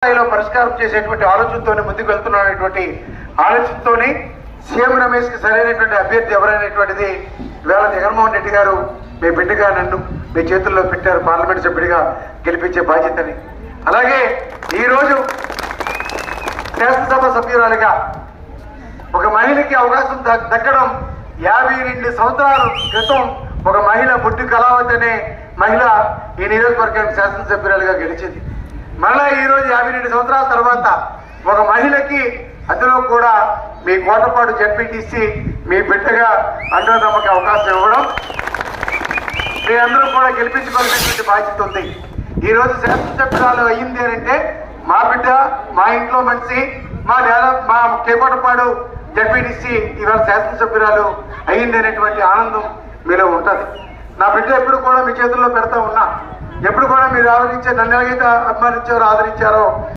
స్థాయిలో పరిష్కారం చేసేటువంటి ఆలోచనతోనే ముందుకు వెళ్తున్నటువంటి ఆలోచనతోనే సీఎం రమేష్ కి సరైనటువంటి అభ్యర్థి ఎవరైనటువంటిది ఇవాళ జగన్మోహన్ రెడ్డి గారు మీ బిడ్డగా నన్ను మీ చేతుల్లో పెట్టారు పార్లమెంట్ సభ్యుడిగా గెలిపించే బాధ్యతని. అలాగే ఈరోజు శాసనసభ సభ్యురాలిగా ఒక మహిళకి అవకాశం దక్కడం 52 సంవత్సరాల క్రితం ఒక మహిళ బుడ్డి కళావతి అనే మహిళ ఈ నియోజకవర్గానికి శాసనసభ్యురాలుగా గెలిచింది. మళ్ళా ఈరోజు 52 సంవత్సరాల తర్వాత ఒక మహిళకి అందులో కూడా మీ కోటపాడు జడ్పీటీసీ మీ బిడ్డగా అండోదమ్మకి అవకాశం ఇవ్వడం మీ అందరూ కూడా గెలిపించుకోవాల్సినటువంటి బాధ్యత ఉంది. ఈరోజు శాసనసభ్యురాలు అయ్యింది అంటే మా బిడ్డ మా ఇంట్లో మనిషి మా కేకోటపాడు జడ్పీటీసీ ఇవాళ శాసనసభ్యురాలు అయ్యింది అనేటువంటి ఆనందం మీలో ఉంటుంది. నా బిడ్డ ఎప్పుడు కూడా మీ చేతుల్లో పెడతా ఉన్నా, ఎప్పుడు కూడా మీరు ఆదరించే నన్ను ఎలాగైతే అభిమానించారో ఆదరించారో